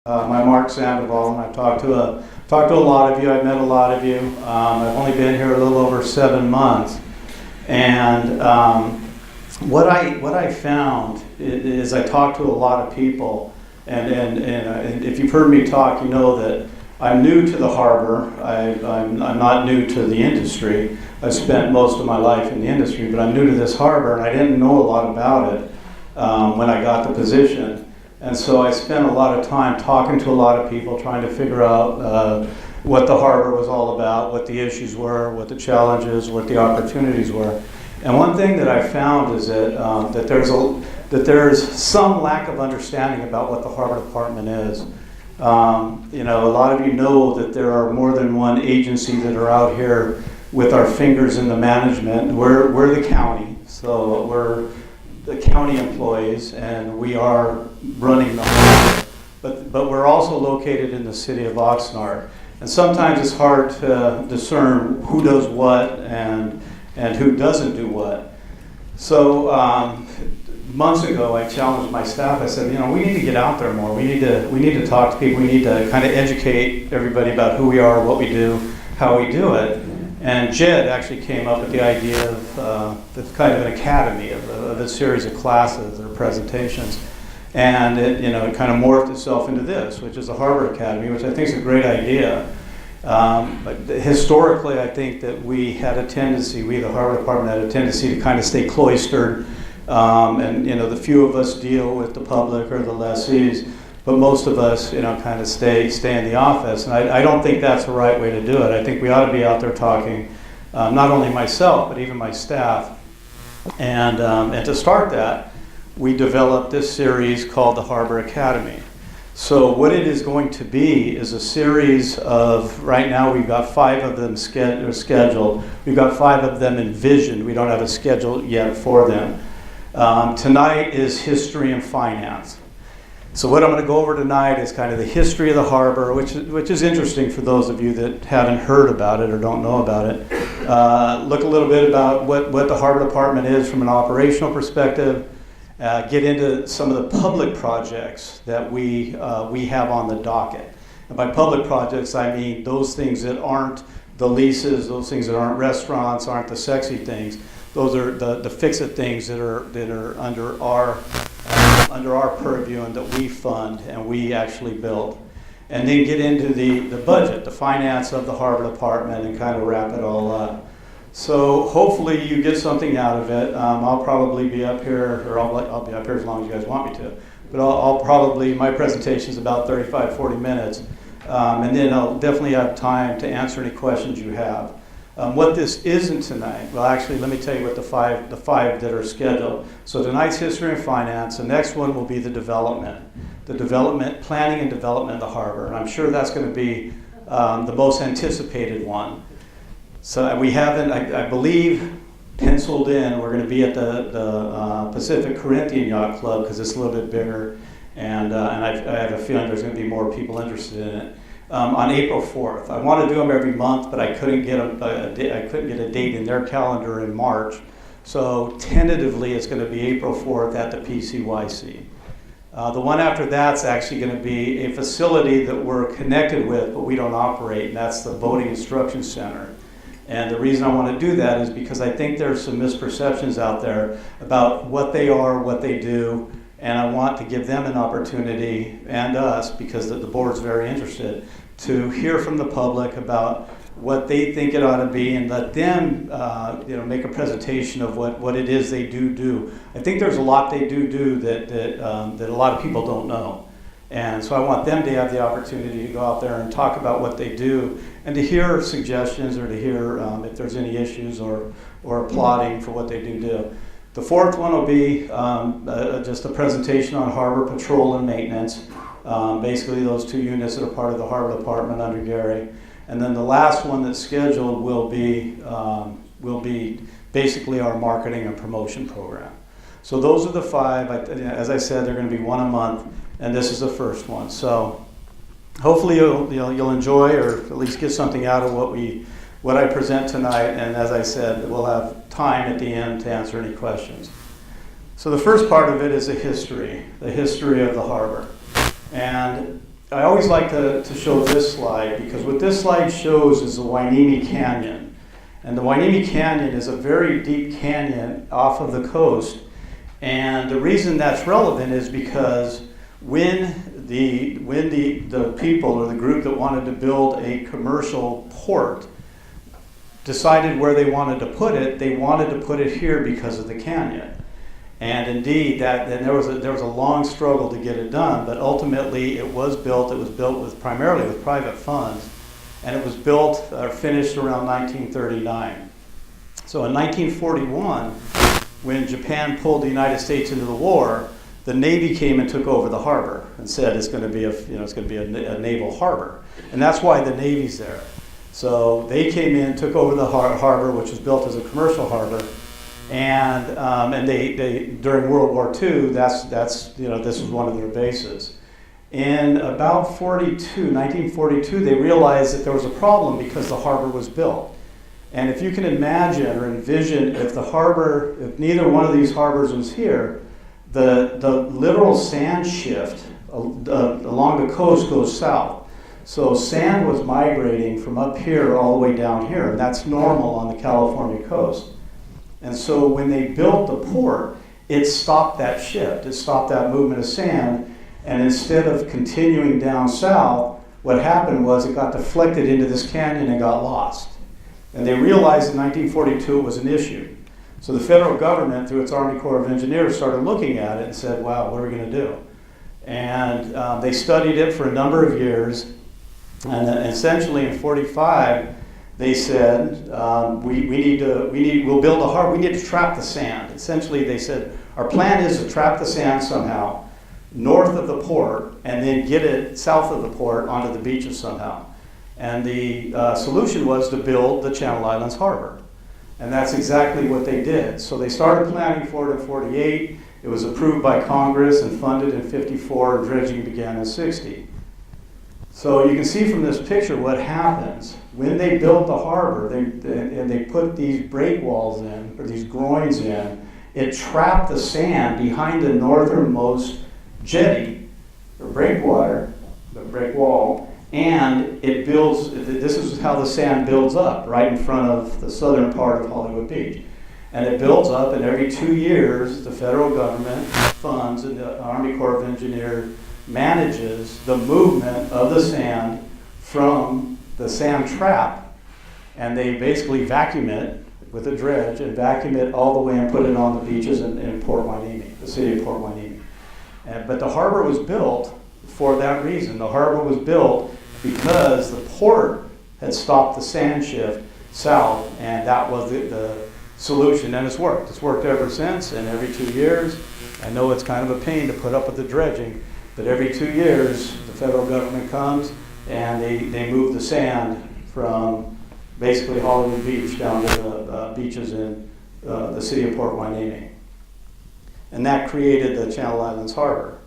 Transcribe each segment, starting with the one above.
My Mark Sandoval, and I've talked to a lot of you. I've met a lot of you. I've only been here a little over 7 months, and what I found is I talked to a lot of people, and if you've heard me talk, you know that I'm new to the harbor. I'm not new to the industry. I've spent most of my life in the industry, but I'm new to this harbor, and I didn't know a lot about it when I got the position. And so I spent a lot of time talking to a lot of people, trying to figure out what the harbor was all about, what the issues were, what the challenges, what the opportunities were. And one thing that I found is that there's some lack of understanding about what the Harbor Department is. You know, a lot of you know that there are more than one agency that are out here with our fingers in the management. We're the county, so we're the county employees, and we are running the harbor. But we're also located in the city of Oxnard, and sometimes it's hard to discern who does what and who doesn't do what. So months ago, I challenged my staff. I said, you know, we need to get out there more. We need to talk to people. We need to kind of educate everybody about who we are, what we do, how we do it. And Jed actually came up with the idea of kind of an academy, of a series of classes or presentations. And it kind of morphed itself into this, which is the Harbor Academy, which I think is a great idea. But historically, I think that we, the Harbor Department, had a tendency to kind of stay cloistered. And the few of us deal with the public or the lessees, but most of us, kind of stay in the office. And I don't think that's the right way to do it. I think we ought to be out there talking, not only myself, but even my staff. And to start that, we developed this series called the Harbor Academy. So what it is going to be is a series of, right now we've got 5 of them scheduled. We've got 5 of them envisioned. We don't have a schedule yet for them. Tonight is history and finance. So what I'm going to go over tonight is kind of the history of the harbor, which is interesting for those of you that haven't heard about it or don't know about it. Look a little bit about what the Harbor Department is from an operational perspective. Get into some of the public projects that we have on the docket. And by public projects, I mean those things that aren't the leases, those things that aren't restaurants, aren't the sexy things. Those are the fix-it things that are under our purview and that we fund and we actually build. And then get into the budget, the finance of the Harbor Department, and kind of wrap it all up. So hopefully you get something out of it. I'll probably be up here, or I'll be up here as long as you guys want me to. But I'll probably, my presentation is about 35-40 minutes. And then I'll definitely have time to answer any questions you have. What this isn't tonight, well actually let me tell you what the five that are scheduled. So tonight's history and finance, the next one will be the development, planning and development of the harbor. And I'm sure that's going to be the most anticipated one. So we haven't, I believe, penciled in, we're going to be at the Pacific Corinthian Yacht Club because it's a little bit bigger, and I have a feeling there's going to be more people interested in it. On April 4th. I want to do them every month, but I couldn't get a date in their calendar in March. So tentatively, it's going to be April 4th at the PCYC. The one after that's actually going to be a facility that we're connected with, but we don't operate, and that's the Boating Instruction Center. And the reason I want to do that is because I think there's some misperceptions out there about what they are, what they do, and I want to give them an opportunity, and us, because the board's very interested, to hear from the public about what they think it ought to be, and let them make a presentation of what it is they do. I think there's a lot they do that a lot of people don't know. And so I want them to have the opportunity to go out there and talk about what they do, and to hear suggestions, or to hear if there's any issues or applauding for what they do. The 4th one will be just a presentation on harbor patrol and maintenance, basically those 2 units that are part of the Harbor Department under Gary. And then the last one that's scheduled will be basically our marketing and promotion program. So those are the 5. As I said, they're going to be one a month, and this is the first one. So hopefully you'll enjoy, or at least get something out of what I present tonight, and as I said, we'll have time at the end to answer any questions. So the first part of it is the history of the harbor. And I always like to show this slide because what this slide shows is the Hueneme Canyon. And the Hueneme Canyon is a very deep canyon off of the coast. And the reason that's relevant is because when the people or the group that wanted to build a commercial port decided where they wanted to put it, they wanted to put it here because of the canyon. And indeed, there was a long struggle to get it done, but ultimately it was built. It was built primarily with private funds, and it was built or finished around 1939. So in 1941, when Japan pulled the United States into the war, the Navy came and took over the harbor and said it's going to be a naval harbor, and that's why the Navy's there. So they came in, took over the harbor, which was built as a commercial harbor, and they during World War II, this was one of their bases. In about 1942, they realized that there was a problem because the harbor was built. And if you can imagine or envision if neither one of these harbors was here, the literal sand shift along the coast goes south. So sand was migrating from up here all the way down here, and that's normal on the California coast. And so when they built the port, it stopped that shift. It stopped that movement of sand, and instead of continuing down south, what happened was it got deflected into this canyon and got lost. And they realized in 1942 it was an issue. So the federal government, through its Army Corps of Engineers, started looking at it and said, wow, what are we going to do? And they studied it for a number of years. And then essentially in 45, they said, we'll build a harbor, we need to trap the sand. Essentially, they said, our plan is to trap the sand somehow north of the port and then get it south of the port onto the beaches somehow. And the solution was to build the Channel Islands Harbor. And that's exactly what they did. So they started planning for it in 48. It was approved by Congress and funded in 54, and dredging began in 60. So you can see from this picture what happens. When they built the harbor, they put these breakwalls in, or these groins in, it trapped the sand behind the northernmost jetty, or breakwater, the breakwall, and it builds, this is how the sand builds up, right in front of the southern part of Hollywood Beach. And it builds up, and every 2 years, the federal government funds and the Army Corps of Engineers manages the movement of the sand from the sand trap, and they basically vacuum it with a dredge and vacuum it all the way and put it on the beaches in Port Hueneme, the city of Port Hueneme. But the harbor was built for that reason. The harbor was built because the port had stopped the sand shift south, and that was the solution, and it's worked. It's worked ever since, and every 2 years, I know it's kind of a pain to put up with the dredging, but every 2 years, the federal government comes and they move the sand from basically Hollywood Beach down to the beaches in the city of Port Hueneme. And that created the Channel Islands Harbor.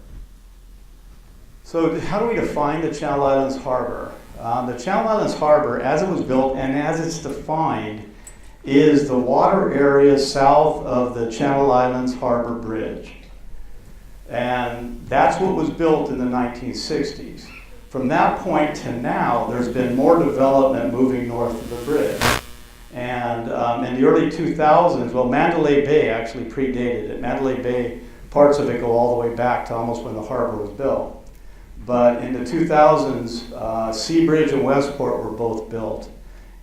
So how do we define the Channel Islands Harbor? The Channel Islands Harbor, as it was built and as it's defined, is the water area south of the Channel Islands Harbor Bridge. And that's what was built in the 1960s. From that point to now, there's been more development moving north of the bridge. And in the early 2000s, well, Mandalay Bay actually predated it. Mandalay Bay, parts of it go all the way back to almost when the harbor was built. But in the 2000s, Seabridge and Westport were both built.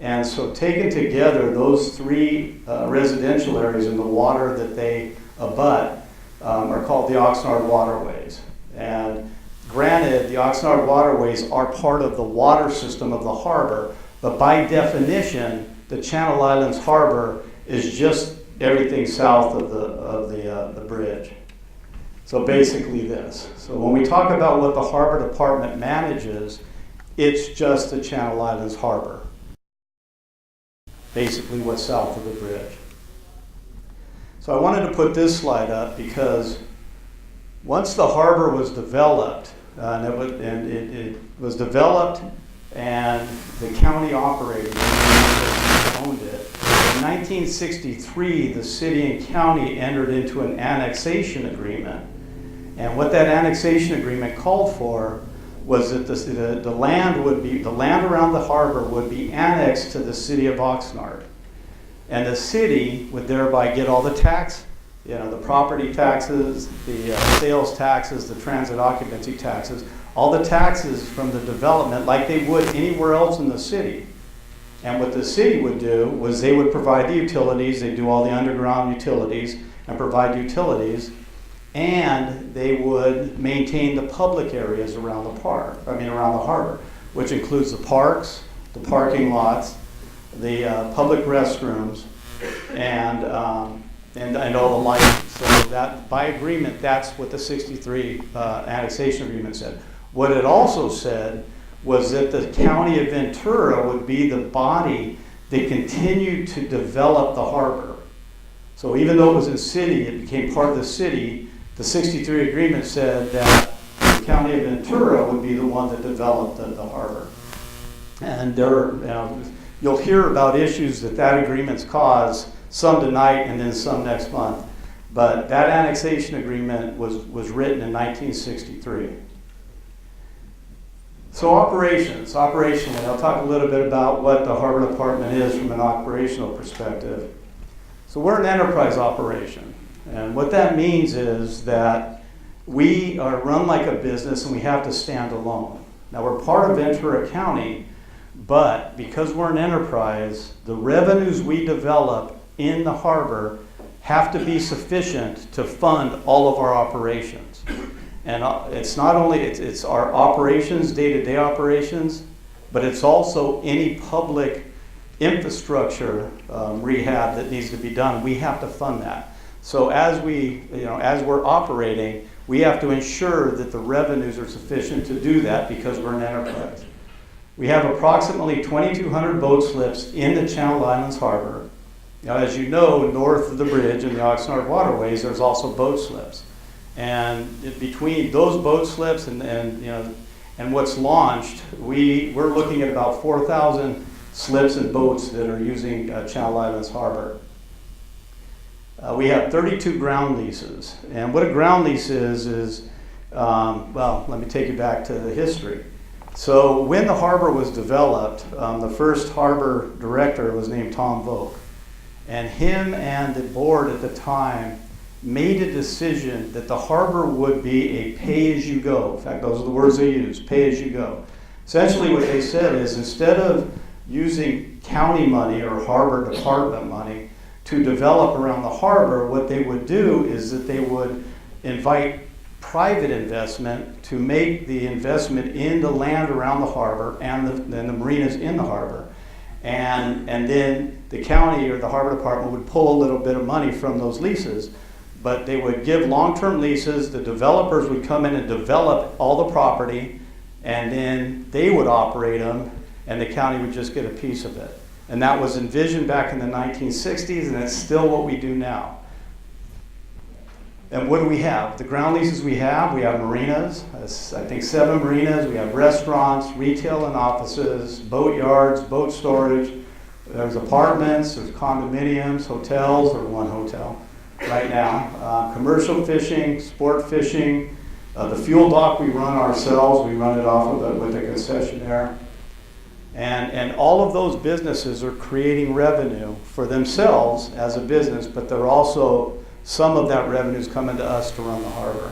And so taken together, those three residential areas and the water that they abut are called the Oxnard Waterways. And granted, the Oxnard Waterways are part of the water system of the harbor, but by definition, the Channel Islands Harbor is just everything south of the bridge. So basically this. So when we talk about what the Harbor Department manages, it's just the Channel Islands Harbor. Basically what's south of the bridge. So I wanted to put this slide up because once the harbor was developed, it was developed and the county operated it, owned it. In 1963, the city and county entered into an annexation agreement. And what that annexation agreement called for was that the land around the harbor would be annexed to the city of Oxnard. And the city would thereby get all the tax, the property taxes, the sales taxes, the transit occupancy taxes, all the taxes from the development like they would anywhere else in the city. And what the city would do was they would provide the utilities, they'd do all the underground utilities and provide utilities, and they would maintain the public areas around the harbor, which includes the parks, the parking lots, the public restrooms, and all the lighting. So that, by agreement, that's what the 63 Annexation Agreement said. What it also said was that the county of Ventura would be the body that continued to develop the harbor. So even though it was in city, it became part of the city. The 63 agreement said that the county of Ventura would be the one that developed the harbor. And you'll hear about issues that agreement's caused, some tonight and then some next month. But that annexation agreement was written in 1963. So operationally, I'll talk a little bit about what the Harbor Department is from an operational perspective. So we're an enterprise operation. And what that means is that we are run like a business and we have to stand alone. Now we're part of Ventura County, but because we're an enterprise, the revenues we develop in the harbor have to be sufficient to fund all of our operations. And it's not only, it's our operations, day-to-day operations, but it's also any public infrastructure rehab that needs to be done. We have to fund that. So as we're operating, we have to ensure that the revenues are sufficient to do that because we're an enterprise. We have approximately 2,200 boat slips in the Channel Islands Harbor. Now, as you know, north of the bridge in the Oxnard Waterways, there's also boat slips. And between those boat slips and what's launched, we're looking at about 4,000 slips and boats that are using Channel Islands Harbor. We have 32 ground leases. And what a ground lease is well, let me take you back to the history. So when the harbor was developed, the first harbor director was named Tom Vogt. And him and the board at the time made a decision that the harbor would be a pay-as-you-go. In fact, those are the words they used, pay-as-you-go. Essentially what they said is instead of using county money or harbor department money to develop around the harbor, what they would do is that they would invite private investment to make the investment in the land around the harbor and the marinas in the harbor. And then the county or the harbor department would pull a little bit of money from those leases, but they would give long-term leases. The developers would come in and develop all the property, and then they would operate them, and the county would just get a piece of it. And that was envisioned back in the 1960s, and it's still what we do now. And what do we have? The ground leases we have marinas, I think 7 marinas. We have restaurants, retail and offices, boat yards, boat storage. There's apartments, there's condominiums, hotels, or one hotel right now. Commercial fishing, sport fishing. The fuel dock we run ourselves. We run it off with a concessionaire. And all of those businesses are creating revenue for themselves as a business, but they're also, some of that revenue is coming to us to run the harbor.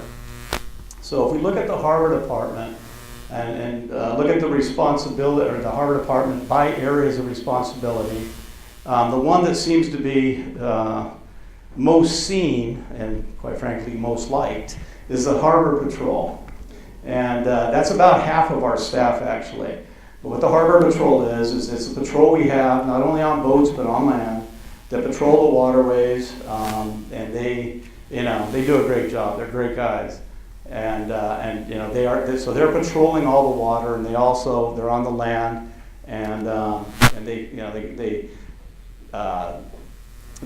So if we look at the harbor department and look at the responsibility, or the harbor department by areas of responsibility, the one that seems to be most seen and quite frankly most liked is the harbor patrol. And that's about half of our staff actually. But what the harbor patrol is it's a patrol we have not only on boats but on land that patrol the waterways, and they do a great job. They're great guys, and so they're patrolling all the water, and they're on the land, and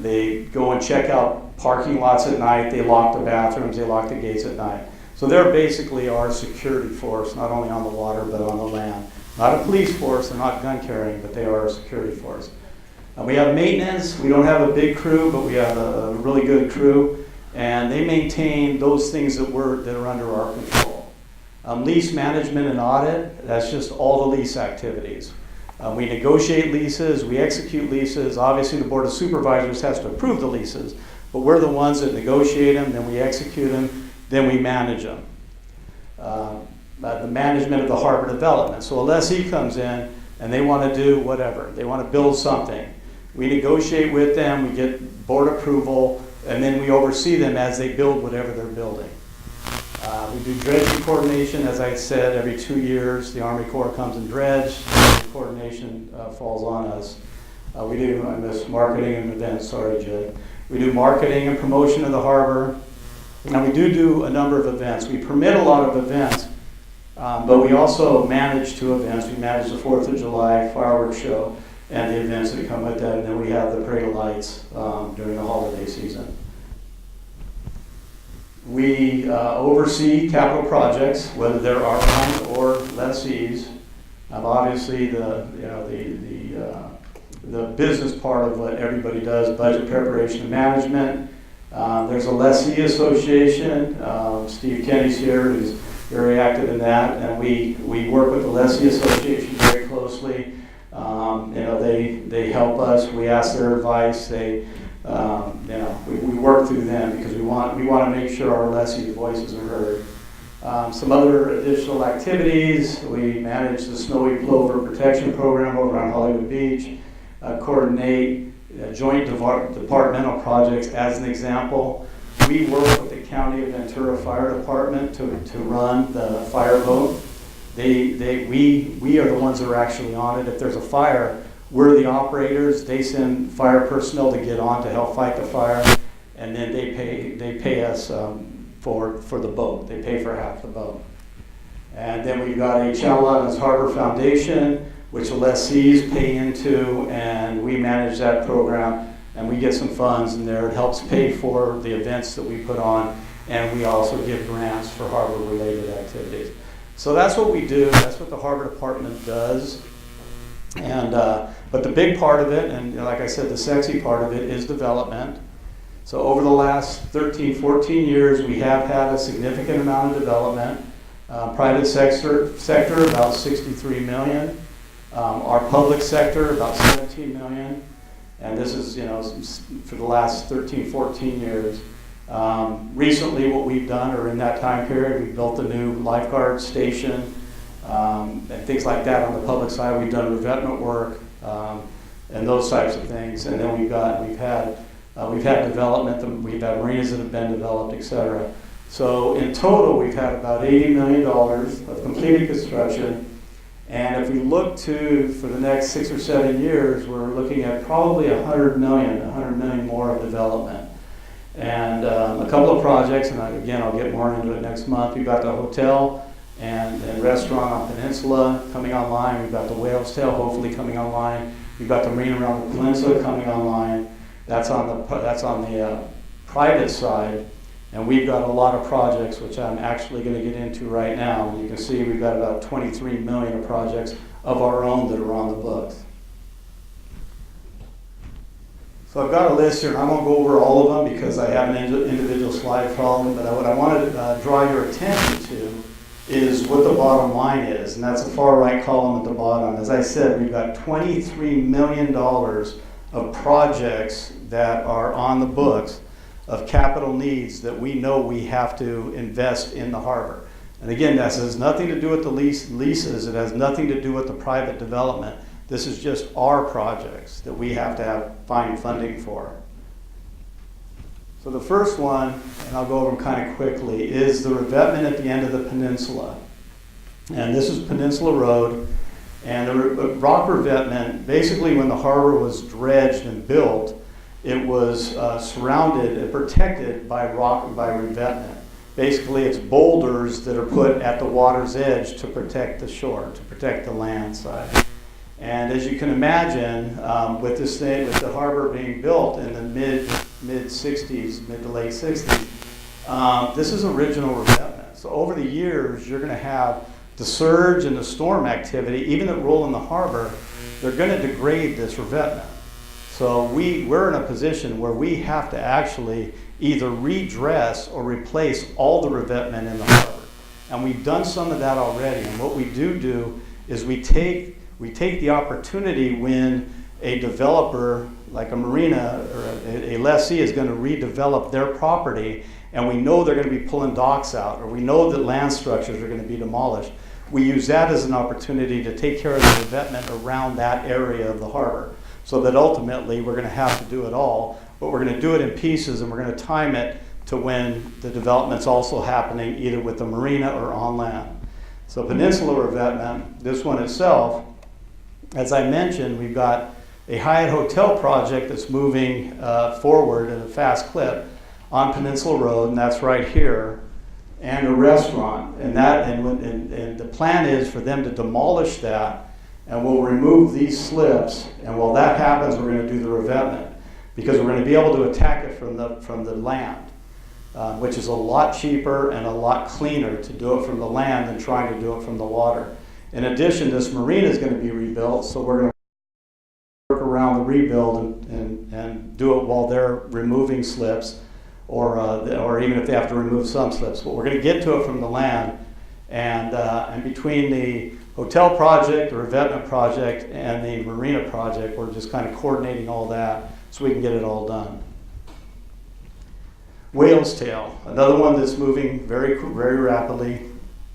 they go and check out parking lots at night. They lock the bathrooms. They lock the gates at night. So they're basically our security force, not only on the water but on the land. Not a police force. They're not gun carrying, but they are our security force. We have maintenance. We don't have a big crew, but we have a really good crew, and they maintain those things that are under our control. Lease management and audit, that's just all the lease activities. We negotiate leases, we execute leases. Obviously, the Board of Supervisors has to approve the leases, but we're the ones that negotiate them, then we execute them, then we manage them. The management of the harbor development. So a lessee comes in and they want to do whatever. They want to build something. We negotiate with them, we get board approval, and then we oversee them as they build whatever they're building. We do dredging coordination, as I said, every 2 years. The Army Corps comes and dredge. Coordination falls on us. We do, I missed marketing and events, sorry, Jed. We do marketing and promotion of the harbor. Now we do a number of events. We permit a lot of events, but we also manage 2 events. We manage the 4th of July fireworks show and the events that come with that, and then we have the Parade of Lights during the holiday season. We oversee capital projects, whether they're our own or lessees. Obviously, the business part of what everybody does, budget preparation and management. There's a lessee association. Steve Kenny's here, who's very active in that, and we work with the lessee association very closely. They help us. We ask their advice. We work through them because we want to make sure our lessee voices are heard. Some other additional activities: we manage the snowy plover protection program over on Hollywood Beach. Coordinate joint departmental projects. As an example, we work with the County of Ventura Fire Department to run the fire boat. We are the ones that are actually on it. If there's a fire, we're the operators. They send fire personnel to get on to help fight the fire, and then they pay us for the boat. They pay for half the boat. And then we've got a Channel Islands Harbor Foundation, which the lessees pay into, and we manage that program, and we get some funds in there. It helps pay for the events that we put on, and we also give grants for harbor-related activities. So that's what we do. That's what the Harbor Department does. And but the big part of it, and like I said, the sexy part of it is development. So over the last 13, 14 years, we have had a significant amount of development. Private sector about 63 million. Our public sector about 17 million. And this is, for the last 13, 14 years. Recently, what we've done, or in that time period, we built a new lifeguard station and things like that on the public side. We've done revetment work and those types of things. And then we've had development. We've had marinas that have been developed, etc. So in total, we've had about $80 million of completed construction. And if we look for the next 6 or 7 years, we're looking at probably 100 million more of development. And a couple of projects, and I'll get more into it next month. We've got the hotel and restaurant on Peninsula coming online. We've got the Whale's Tail hopefully coming online. We've got the marina around the peninsula coming online. That's on the private side. And we've got a lot of projects, which I'm actually going to get into right now. And you can see we've got about 23 million of projects of our own that are on the books. So I've got a list here, and I won't go over all of them because I have an individual slide problem, but what I want to draw your attention to is what the bottom line is, and that's the far right column at the bottom. As I said, we've got $23 million of projects that are on the books of capital needs that we know we have to invest in the harbor. And again, that has nothing to do with the leases. It has nothing to do with the private development. This is just our projects that we have to find funding for. So the first one, and I'll go over them kind of quickly, is the revetment at the end of the peninsula. And this is Peninsula Road. And the rock revetment, basically when the harbor was dredged and built, it was surrounded and protected by revetment. Basically, it's boulders that are put at the water's edge to protect the shore, to protect the land side. And as you can imagine, with the harbor being built in the mid to late 60s, this is original revetment. So over the years, you're going to have the surge and the storm activity, even that roll in the harbor, they're going to degrade this revetment. So we're in a position where we have to actually either redress or replace all the revetment in the harbor. And we've done some of that already. And what we do is we take the opportunity when a developer, like a marina or a lessee, is going to redevelop their property, and we know they're going to be pulling docks out, or we know that land structures are going to be demolished. We use that as an opportunity to take care of the development around that area of the harbor, so that ultimately we're going to have to do it all, but we're going to do it in pieces, and we're going to time it to when the development's also happening either with the marina or on land. So Peninsula Revetment, this one itself, as I mentioned, we've got a Hyatt hotel project that's moving forward at a fast clip on Peninsula Road, and that's right here, and a restaurant. And the plan is for them to demolish that, and we'll remove these slips, and while that happens, we're going to do the revetment, because we're going to be able to attack it from the land, which is a lot cheaper and a lot cleaner to do it from the land than trying to do it from the water. In addition, this marina is going to be rebuilt, so we're going to work around the rebuild and do it while they're removing slips, or even if they have to remove some slips. But we're going to get to it from the land, and between the hotel project, the revetment project, and the marina project, we're just kind of coordinating all that so we can get it all done. Whale's Tail, another one that's moving very, very rapidly,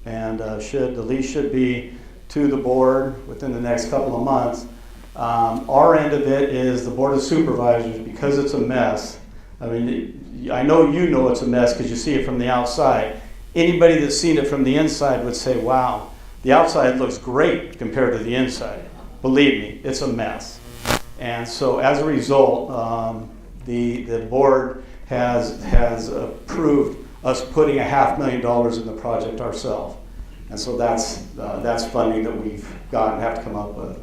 and the lease should be to the board within the next couple of months. Our end of it is the Board of Supervisors, because it's a mess. I mean, I know you know it's a mess because you see it from the outside. Anybody that's seen it from the inside would say, wow, the outside looks great compared to the inside. Believe me, it's a mess. And so as a result, the board has approved us putting $500,000 in the project ourselves. And so that's funding that we've got and have to come up with.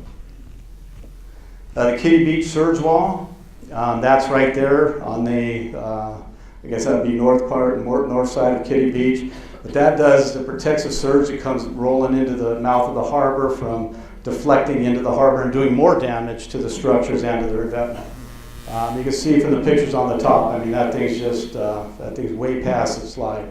The Kitty Beach surge wall, that's right there on the, I guess that would be north side of Kitty Beach. What that does is it protects the surge that comes rolling into the mouth of the harbor from deflecting into the harbor and doing more damage to the structures and to the revetment. You can see from the pictures on the top, I mean, that thing's way past its life.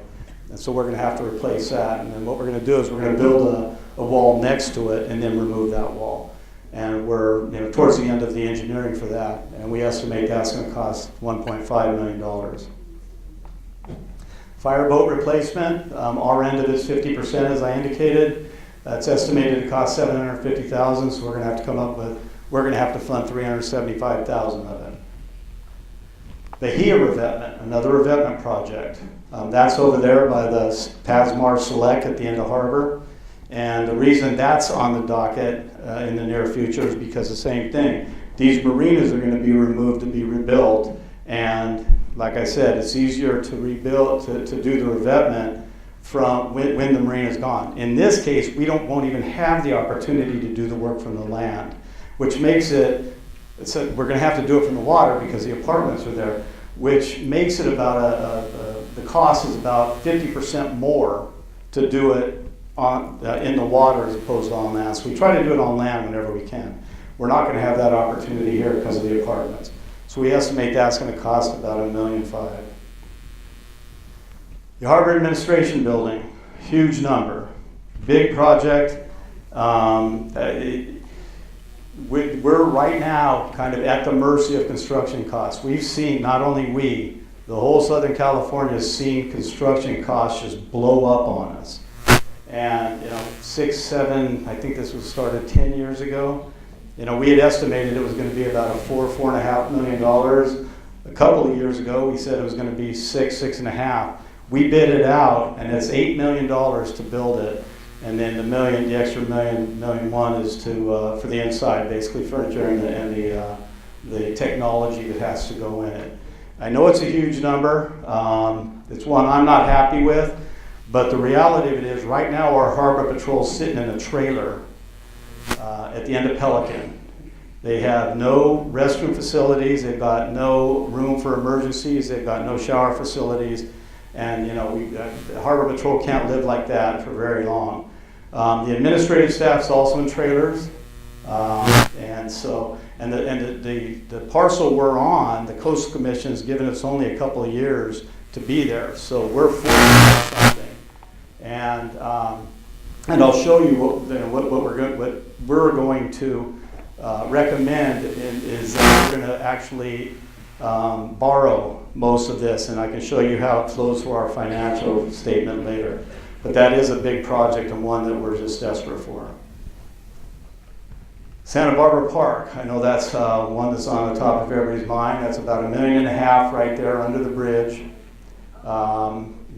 And so we're going to have to replace that. And then what we're going to do is we're going to build a wall next to it and then remove that wall. And we're towards the end of the engineering for that. And we estimate that's going to cost $1.5 million. Fireboat replacement, our end of it is 50%, as I indicated. That's estimated to cost $750,000, so we're going to have to fund $375,000 of it. Bahia Revetment, another revetment project. That's over there by the Pasmar Select at the end of Harbour. And the reason that's on the docket in the near future is because the same thing. These marinas are going to be removed to be rebuilt. And like I said, it's easier to rebuild, to do the revetment from when the marina is gone. In this case, we won't even have the opportunity to do the work from the land, which makes it, we're going to have to do it from the water because the apartments are there, which makes it about the cost is about 50% more to do it in the water as opposed to on land. So we try to do it on land whenever we can. We're not going to have that opportunity here because of the apartments. So we estimate that's going to cost about $1.5 million. The Harbor Administration Building, huge number, big project. We're right now kind of at the mercy of construction costs. We've seen, not only the whole Southern California has seen construction costs just blow up on us. And 6, 7, I think this was started 10 years ago. We had estimated it was going to be about $4.5 million. A couple of years ago, we said it was going to be $6.5 million. We bid it out, and it's $8 million to build it. And then the extra $1.1 million is for the inside, basically furniture and the technology that has to go in it. I know it's a huge number. It's one I'm not happy with, but the reality of it is right now our Harbor Patrol is sitting in a trailer at the end of Pelican. They have no restroom facilities. They've got no room for emergencies. They've got no shower facilities. And the Harbor Patrol can't live like that for very long. The administrative staff's also in trailers, and the parcel we're on, the Coastal Commission's given us only a couple of years to be there, so we're forced to do something. And I'll show you what we're going to recommend is that we're going to actually borrow most of this, and I can show you how it flows through our financial statement later. But that is a big project and one that we're just desperate for. Santa Barbara Park, I know that's one that's on the top of everybody's mind. That's about $1.5 million right there under the bridge.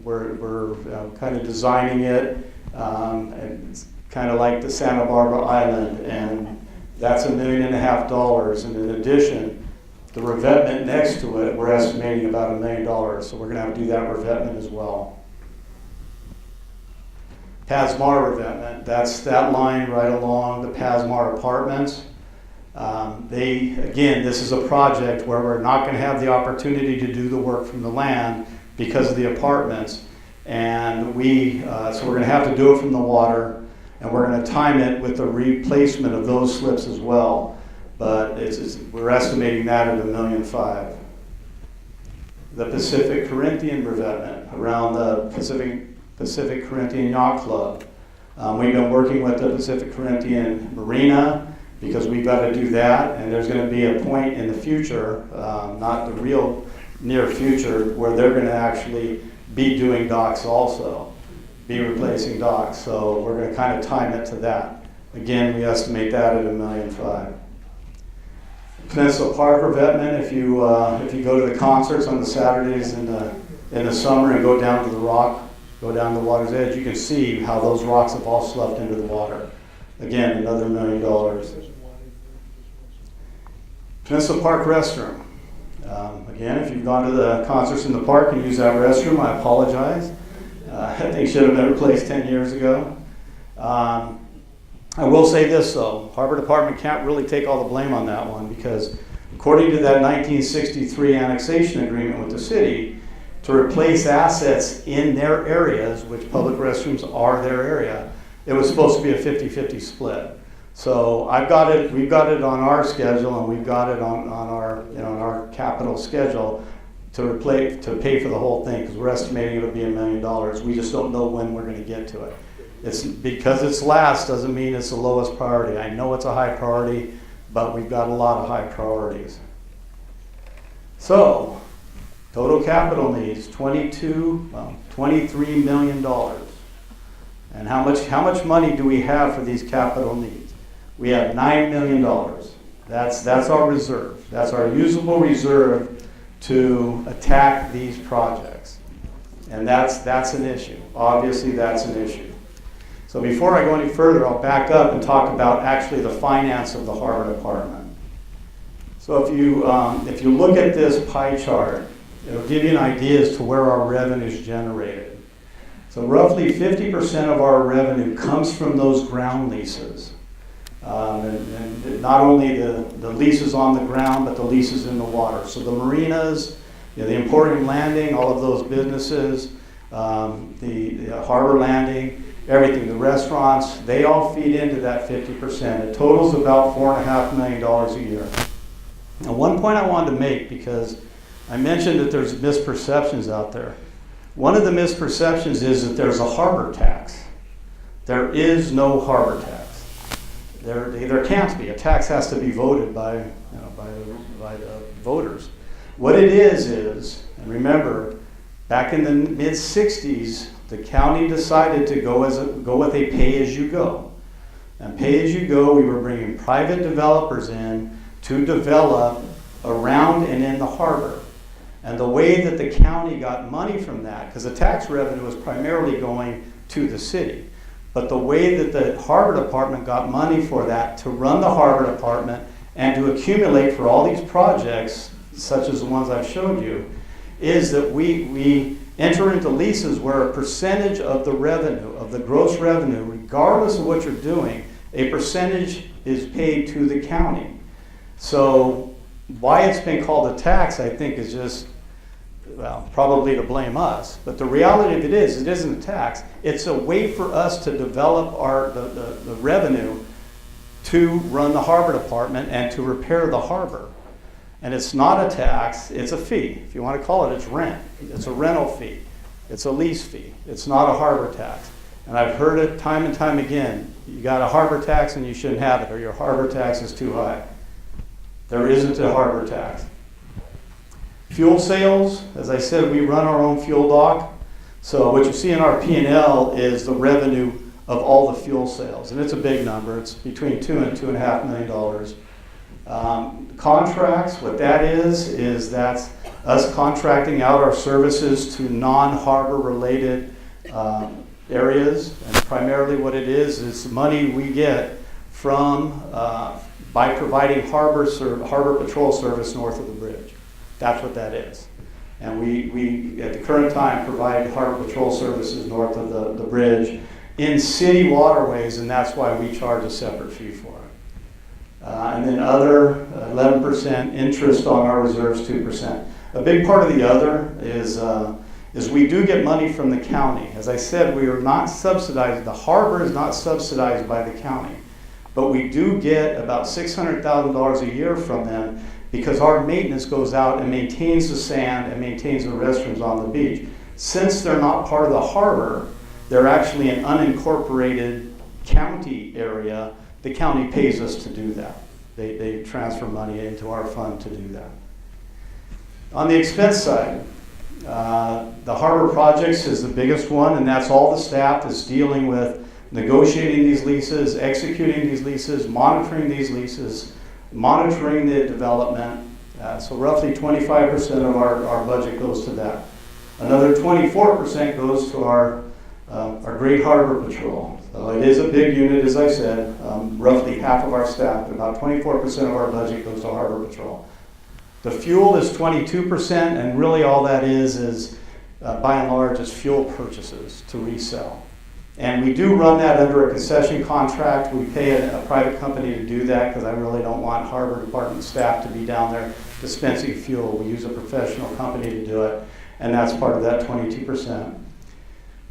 We're kind of designing it. And it's kind of like the Santa Barbara Island, and that's $1.5 million. And in addition, the revetment next to it, we're estimating about $1 million. So we're going to have to do that revetment as well. Pasmar revetment, that's that line right along the Pasmar apartments. Again, this is a project where we're not going to have the opportunity to do the work from the land because of the apartments. And so we're going to have to do it from the water, and we're going to time it with the replacement of those slips as well. But we're estimating that at $1.5 million. The Pacific Corinthian revetment around the Pacific Corinthian Yacht Club. We've been working with the Pacific Corinthian Marina because we've got to do that, and there's going to be a point in the future, not the real near future, where they're going to actually be doing docks also, be replacing docks. So we're going to kind of time it to that. Again, we estimate that at $1.5 million. Peninsula Park revetment, if you go to the concerts on the Saturdays in the summer and go down to the water's edge, you can see how those rocks have all sloughed into the water. Again, another $1 million. Peninsula Park restroom. Again, if you've gone to the concerts in the park and used that restroom, I apologize. I think it should have been replaced 10 years ago. I will say this though, Harbor Department can't really take all the blame on that one, because according to that 1963 Annexation Agreement with the city, to replace assets in their areas, which public restrooms are their area, it was supposed to be a 50-50 split. So we've got it on our schedule, and we've got it on our capital schedule to pay for the whole thing, because we're estimating it'll be $1 million. We just don't know when we're going to get to it. It's because it's last doesn't mean it's the lowest priority. I know it's a high priority, but we've got a lot of high priorities. So total capital needs $23 million. And how much money do we have for these capital needs? We have $9 million. That's our reserve. That's our usable reserve to attack these projects. And that's an issue. Obviously, that's an issue. So before I go any further, I'll back up and talk about actually the finance of the Harbor Department. So if you look at this pie chart, it'll give you an idea as to where our revenue is generated. So roughly 50% of our revenue comes from those ground leases. And not only the leases on the ground, but the leases in the water. So the marinas, the Emporium Landing, all of those businesses, the harbor landing, everything, the restaurants, they all feed into that 50%. It totals about $4.5 million a year. Now, one point I wanted to make, because I mentioned that there's misperceptions out there. One of the misperceptions is that there's a harbor tax. There is no harbor tax. There can't be. A tax has to be voted by the voters. What it is, and remember, back in the mid-'60s, the county decided to go with a pay-as-you-go. And pay-as-you-go, we were bringing private developers in to develop around and in the harbor. And the way that the county got money from that, because the tax revenue was primarily going to the city, but the way that the Harbor Department got money for that to run the Harbor Department and to accumulate for all these projects, such as the ones I've showed you, is that we enter into leases where a percentage of the revenue, of the gross revenue, regardless of what you're doing, a percentage is paid to the county. So why it's been called a tax, I think, is just, well, probably to blame us. But the reality of it isn't a tax. It's a way for us to develop the revenue to run the Harbor Department and to repair the harbor. And it's not a tax, it's a fee. If you want to call it, it's rent. It's a rental fee. It's a lease fee. It's not a harbor tax. And I've heard it time and time again. You got a harbor tax and you shouldn't have it, or your harbor tax is too high. There isn't a harbor tax. Fuel sales, as I said, we run our own fuel dock. So what you see in our P&L is the revenue of all the fuel sales. And it's a big number. It's between $2 and $2.5 million. Contracts, what that is that's us contracting out our services to non-harbor related areas. And primarily what it is money we get from by providing harbor patrol service north of the bridge. That's what that is. And we at the current time provide harbor patrol services north of the bridge in city waterways, and that's why we charge a separate fee for it. And then other, 11%, interest on our reserves, 2%. A big part of the other is we do get money from the county. As I said, we are not subsidized. The harbor is not subsidized by the county, but we do get about $600,000 a year from them, because our maintenance goes out and maintains the sand and maintains the restrooms on the beach. Since they're not part of the harbor, they're actually an unincorporated county area. The county pays us to do that. They transfer money into our fund to do that. On the expense side, the harbor projects is the biggest one, and that's all the staff that's dealing with negotiating these leases, executing these leases, monitoring these leases, monitoring the development. So roughly 25% of our budget goes to that. Another 24% goes to our Great Harbor Patrol. So it is a big unit, as I said, roughly half of our staff, about 24% of our budget goes to Harbor Patrol. The fuel is 22%, and really all that is by and large, is fuel purchases to resell. And we do run that under a concession contract. We pay a private company to do that, because I really don't want Harbor Department staff to be down there dispensing fuel. We use a professional company to do it, and that's part of that 22%.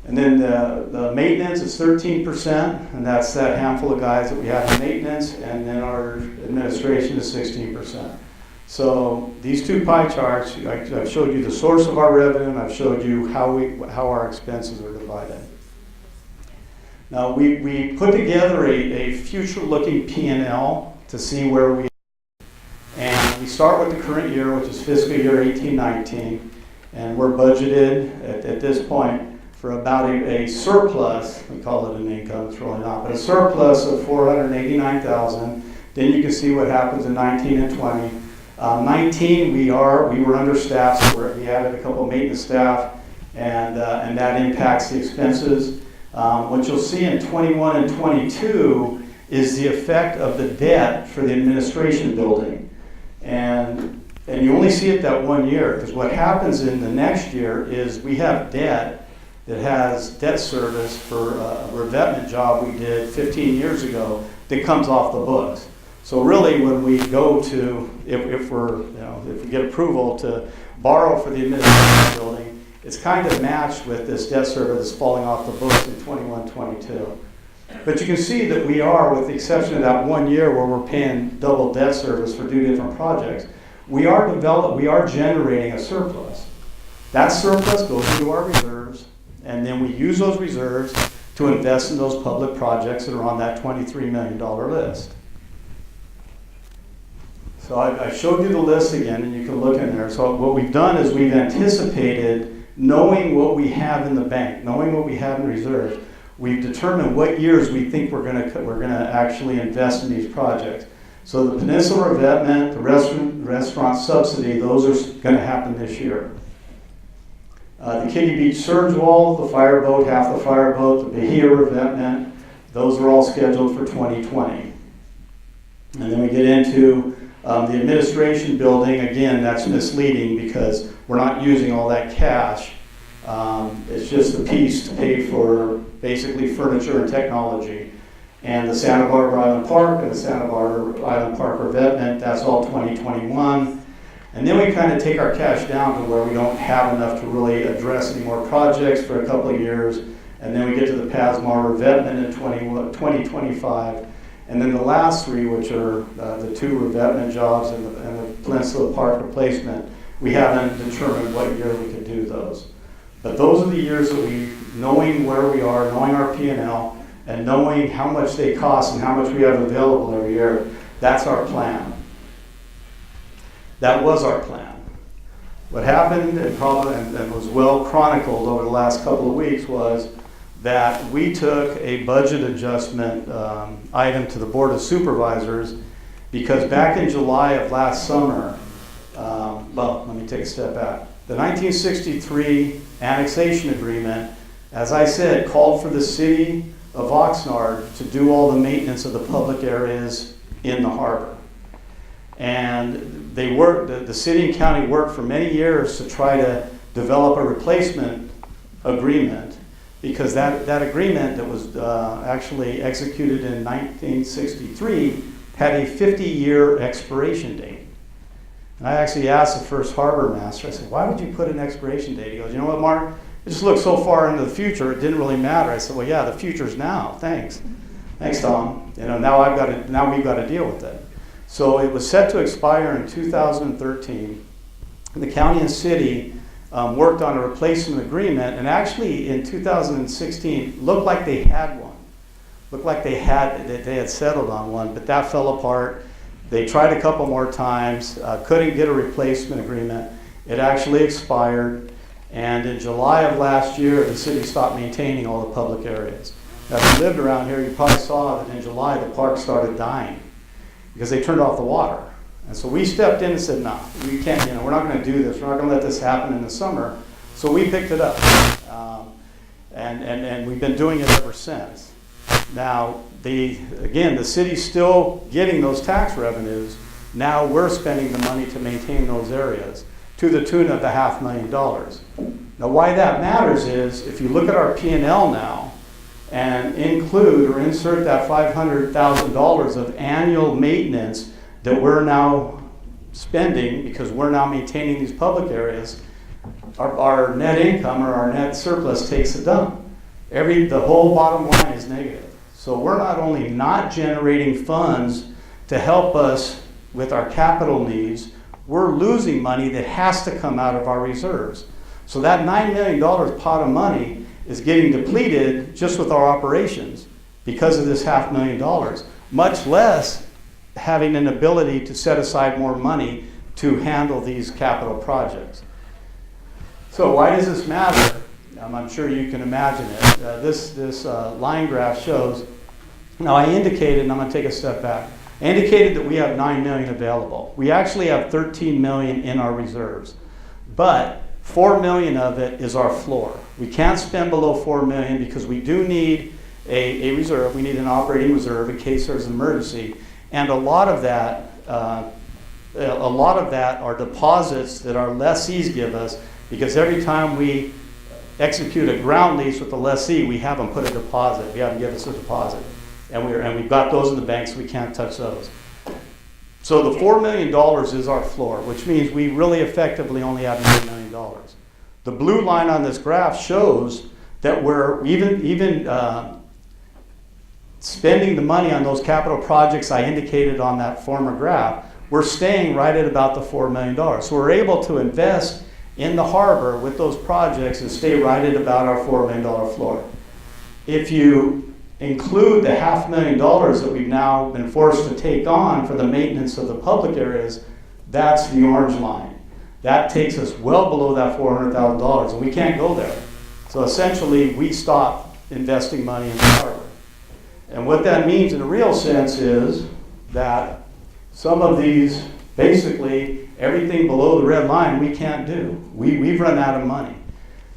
And then the maintenance is 13%, and that's that handful of guys that we have in maintenance, and then our administration is 16%. So these two pie charts, I've showed you the source of our revenue, and I've showed you how our expenses are divided. Now, we put together a future-looking P&L to see where we are. And we start with the current year, which is fiscal year 18-19, and we're budgeted at this point for about a surplus. We call it an income, it's really not, but a surplus of $489,000. Then you can see what happens in 19 and 20. 19, we were understaffed, so we added a couple of maintenance staff, and that impacts the expenses. What you'll see in 21 and 22 is the effect of the debt for the administration building. And you only see it that 1 year, because what happens in the next year is we have debt that has debt service for a revetment job we did 15 years ago that comes off the books. So really, when we go to, if we get approval to borrow for the administration building, it's kind of matched with this debt service that's falling off the books in 21, 22. But you can see that we are, with the exception of that 1 year where we're paying double debt service for 2 different projects, we are generating a surplus. That surplus goes into our reserves, and then we use those reserves to invest in those public projects that are on that $23 million list. So I showed you the list again, and you can look in there. So what we've done is we've anticipated, knowing what we have in the bank, knowing what we have in reserves, we've determined what years we think we're going to actually invest in these projects. So the Peninsula revetment, the restaurant subsidy, those are going to happen this year. The Kitty Beach surge wall, the fireboat, half the fireboat, the Bahia revetment, those are all scheduled for 2020. And then we get into the administration building. Again, that's misleading because we're not using all that cash. It's just a piece to pay for basically furniture and technology. And the Santa Barbara Island Park and the Santa Barbara Island Park revetment, that's all 2021. And then we kind of take our cash down to where we don't have enough to really address any more projects for a couple of years. And then we get to the Pasmar revetment in 2025. And then the last three, which are the 2 revetment jobs and the Peninsula Park replacement, we haven't determined what year we could do those. But those are the years that knowing where we are, knowing our P&L, and knowing how much they cost and how much we have available every year. That's our plan. That was our plan. What happened, and was well chronicled over the last couple of weeks, was that we took a budget adjustment item to the Board of Supervisors because back in July of last summer, well, let me take a step back. The 1963 Annexation Agreement, as I said, called for the city of Oxnard to do all the maintenance of the public areas in the harbor. And they worked, the city and county worked for many years to try to develop a replacement agreement, because that agreement that was actually executed in 1963 had a 50-year expiration date. And I actually asked the first harbor master, I said, why would you put an expiration date? He goes, you know what, Mark? It just looked so far into the future, it didn't really matter. I said, well, yeah, the future's now. Thanks. Thanks, Tom. You know, now we've got to deal with it. So it was set to expire in 2013. The county and city worked on a replacement agreement, and actually in 2016 looked like they had one. Looked like they had settled on one, but that fell apart. They tried a couple more times, couldn't get a replacement agreement. It actually expired, and in July of last year, the city stopped maintaining all the public areas. Now, if you lived around here, you probably saw that in July the park started dying because they turned off the water. And so we stepped in and said, no, we can't, we're not going to do this. We're not going to let this happen in the summer. So we picked it up, and we've been doing it ever since. Now, the city's still getting those tax revenues. Now we're spending the money to maintain those areas to the tune of the $500,000. Now, why that matters is if you look at our P&L now and include or insert that $500,000 of annual maintenance that we're now spending because we're now maintaining these public areas, our net income or our net surplus takes a dump. The whole bottom line is negative. So we're not only not generating funds to help us with our capital needs, we're losing money that has to come out of our reserves. So that $9 million pot of money is getting depleted just with our operations because of this $500,000, much less having an ability to set aside more money to handle these capital projects. So why does this matter? I'm sure you can imagine it. This line graph shows, now I indicated, and I'm going to take a step back, I indicated that we have $9 million available. We actually have $13 million in our reserves, but $4 million of it is our floor. We can't spend below $4 million because we do need a reserve. We need an operating reserve in case there's an emergency, and a lot of that are deposits that our lessees give us, because every time we execute a ground lease with the lessee, we have them put a deposit. We have them give us a deposit. And we've got those in the bank, so we can't touch those. So the $4 million is our floor, which means we really effectively only have $9 million. The blue line on this graph shows that we're even spending the money on those capital projects I indicated on that former graph, we're staying right at about the $4 million. So we're able to invest in the harbor with those projects and stay right at about our $4 million floor. If you include the $500,000 that we've now been forced to take on for the maintenance of the public areas, that's the orange line. That takes us well below that $400,000, and we can't go there. So essentially, we stop investing money in the harbor. And what that means in a real sense is that some of these, basically, everything below the red line we can't do. We've run out of money.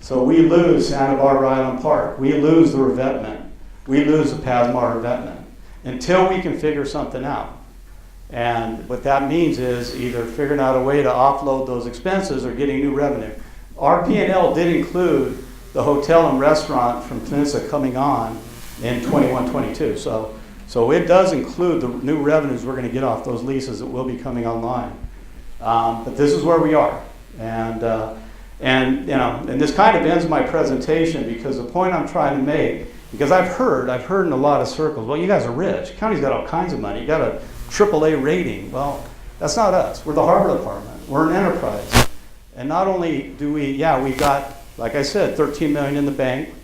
So we lose Santa Barbara Island Park. We lose the revetment. We lose the Pasmar revetment until we can figure something out. And what that means is either figuring out a way to offload those expenses or getting new revenue. Our P&L did include the hotel and restaurant from Peninsula coming on in 21-22. So it does include the new revenues we're going to get off those leases that will be coming online. But this is where we are. And this kind of ends my presentation because the point I'm trying to make, because I've heard in a lot of circles, well, you guys are rich. The county's got all kinds of money. You got a AAA rating. Well, that's not us. We're the Harbor Department. We're an enterprise. And not only do we've got, like I said, $13 million in the bank.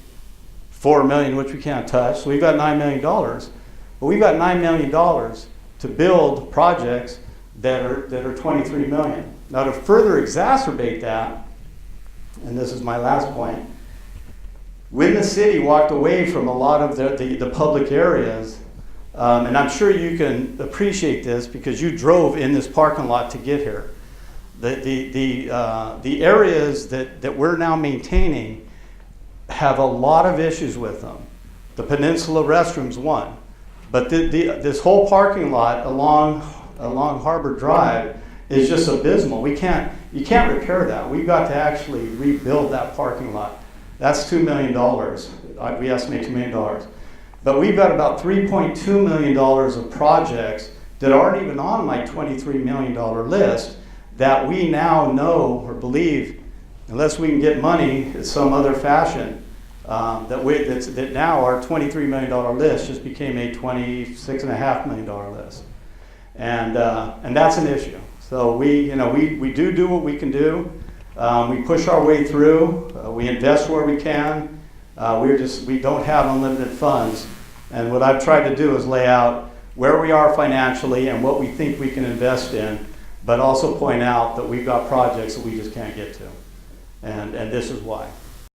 $4 million, which we can't touch. So we've got $9 million. But we've got $9 million to build projects that are 23 million. Now to further exacerbate that, and this is my last point, when the city walked away from a lot of the public areas, and I'm sure you can appreciate this because you drove in this parking lot to get here. The areas that we're now maintaining have a lot of issues with them. The Peninsula restroom's one, but this whole parking lot along Harbour Drive is just abysmal. You can't repair that. We've got to actually rebuild that parking lot. That's $2 million. We estimate $2 million. But we've got about $3.2 million of projects that aren't even on my $23 million list that we now know or believe, unless we can get money in some other fashion, that now our $23 million list just became a $26.5 million list. And that's an issue. So we do what we can do. We push our way through. We invest where we can. We don't have unlimited funds. And what I've tried to do is lay out where we are financially and what we think we can invest in, but also point out that we've got projects that we just can't get to. And this is why.